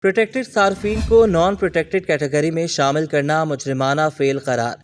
Protected صارفین کو naan protected category میں شامل کرنا مجرمانہ فعل قرار۔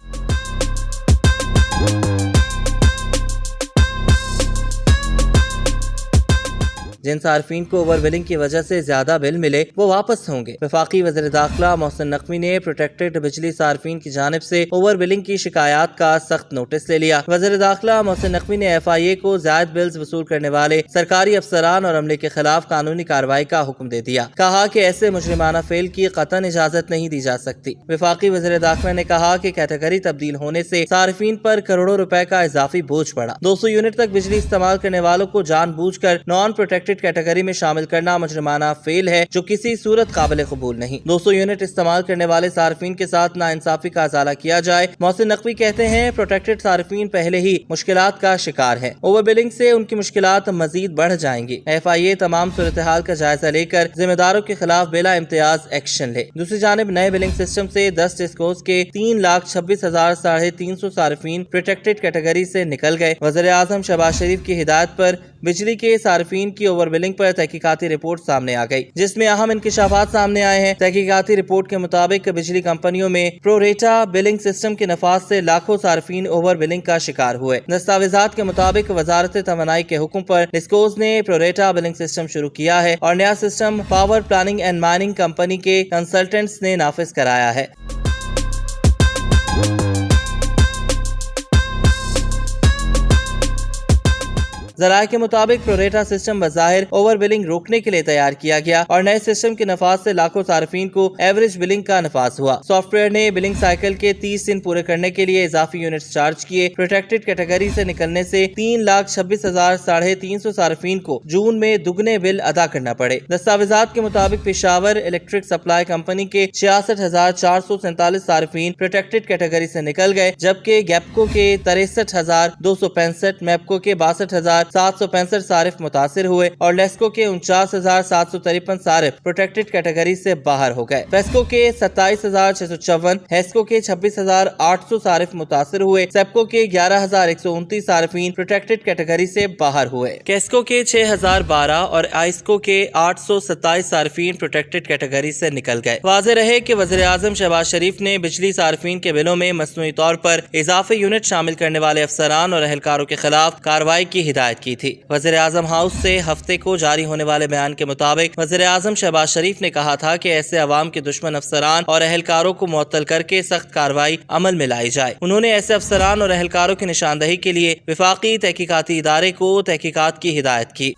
جن صارفین کو اوور بلنگ کی وجہ سے زیادہ بل ملے وہ واپس ہوں گے۔ وفاقی وزیر داخلہ محسن نقوی نے پروٹیکٹڈ بجلی صارفین کی جانب سے اوور بلنگ کی شکایات کا سخت نوٹس لے لیا۔ وزیر داخلہ محسن نقوی نے FIA کو زائد بلز وصول کرنے والے سرکاری افسران اور عملے کے خلاف قانونی کارروائی کا حکم دے دیا۔ کہا کہ ایسے مجرمانہ فعل کی قطعاً اجازت نہیں دی جا سکتی۔ وفاقی وزیر داخلہ نے کہا کہ کیٹیگری تبدیل ہونے سے صارفین پر کروڑوں روپے کا اضافی بوجھ پڑا۔ 200 یونٹ تک بجلی استعمال کرنے والوں کو جان بوجھ کر نان پروٹیکٹڈ کیٹیگری میں شامل کرنا مجرمانہ فعل ہے جو کسی صورت قابل قبول نہیں۔ 200 یونٹ استعمال کرنے والے صارفین کے ساتھ ناانصافی کا ازالہ کیا جائے۔ محسن نقوی کہتے ہیں پروٹیکٹڈ صارفین پہلے ہی مشکلات کا شکار ہیں، اوور بلنگ سے ان کی مشکلات مزید بڑھ جائیں گی۔ FIA تمام صورتحال کا جائزہ لے کر ذمہ داروں کے خلاف بلا امتیاز ایکشن لے۔ دوسری جانب نئے بلنگ سسٹم سے 10 ڈسکوز کے 3,26,350 صارفین پروٹیکٹڈ کیٹیگری سے نکل گئے۔ وزیر اعظم شہباز شریف کی ہدایت پر بجلی کے صارفین کی اوور بلنگ پر تحقیقاتی رپورٹ سامنے آ گئی، جس میں اہم انکشافات سامنے آئے ہیں۔ تحقیقاتی رپورٹ کے مطابق بجلی کمپنیوں میں پرو ریٹا بلنگ سسٹم کے نفاذ سے لاکھوں صارفین اوور بلنگ کا شکار ہوئے۔ دستاویزات کے مطابق وزارت توانائی کے حکم پر ڈسکوز نے پرو ریٹا بلنگ سسٹم شروع کیا ہے اور نیا system power planning and mining company کے کنسلٹنٹس نے نافذ کرایا ہے۔ ذرائع کے مطابق پروریٹا سسٹم بظاہر اوور بلنگ روکنے کے لیے تیار کیا گیا اور نئے سسٹم کے نفاذ سے لاکھوں صارفین کو ایوریج بلنگ کا نفاذ ہوا۔ سافٹ ویئر نے بلنگ سائیکل کے 30 دن پورے کرنے کے لیے اضافی یونٹس چارج کیے۔ پروٹیکٹڈ کیٹیگری سے نکلنے سے 3,26,350 صارفین کو جون میں دگنے بل ادا کرنا پڑے۔ دستاویزات کے مطابق پشاور الیکٹرک سپلائی کمپنی کے 66,447 صارفین پروٹیکٹڈ کیٹیگری سے نکل گئے، جبکہ گیپکو کے 63,265، میپکو کے 62,765 صارف متاثر ہوئے اور لیسکو کے 49,753 صارف پروٹیکٹڈ کیٹیگری سے باہر ہو گئے۔ فیسکو کے 27,654، ہیسکو کے 26,800 صارف متاثر ہوئے۔ سیپکو کے 11,129 صارفین پروٹیکٹڈ کیٹیگری سے باہر ہوئے۔ کیسکو کے 6,012 اور آئسکو کے 827 صارفین پروٹیکٹڈ کیٹیگری سے نکل گئے۔ واضح رہے کہ وزیر اعظم شہباز شریف نے بجلی صارفین کے بلوں میں مصنوعی طور پر اضافی یونٹ شامل کرنے والے افسران اور اہلکاروں کے خلاف کارروائی کی ہدایت کی تھی۔ وزیر اعظم ہاؤس سے ہفتے کو جاری ہونے والے بیان کے مطابق وزیر اعظم شہباز شریف نے کہا تھا کہ ایسے عوام کے دشمن افسران اور اہلکاروں کو معطل کر کے سخت کارروائی عمل میں لائی جائے۔ انہوں نے ایسے افسران اور اہلکاروں کی نشاندہی کے لیے وفاقی تحقیقاتی ادارے کو تحقیقات کی ہدایت کی۔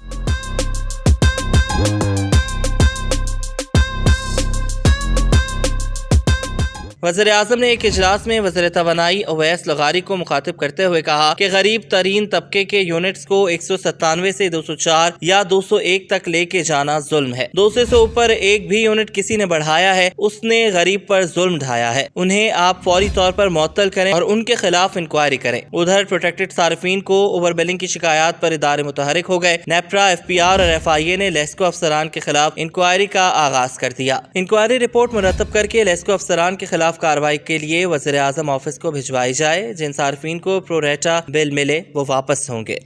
وزیر اعظم نے ایک اجلاس میں وزیر توانائی اویس لغاری کو مخاطب کرتے ہوئے کہا کہ غریب ترین طبقے کے یونٹس کو 197 سے 204 یا 201 تک لے کے جانا ظلم ہے۔ 200 سے اوپر ایک بھی یونٹ کسی نے بڑھایا ہے، اس نے غریب پر ظلم ڈھایا ہے۔ انہیں آپ فوری طور پر معطل کریں اور ان کے خلاف انکوائری کریں۔ ادھر پروٹیکٹڈ صارفین کو اوور بلنگ کی شکایات پر ادارے متحرک ہو گئے۔ نیپرا، FPR اور FIA نے لیسکو افسران کے خلاف انکوائری کا آغاز کر دیا۔ انکوائری رپورٹ مرتب کر کے لیسکو افسران کے خلاف کارروائی کے لیے وزیر اعظم آفس کو بھجوائی جائے۔ جن صارفین کو پرو ریٹا بل ملے وہ واپس ہوں گے۔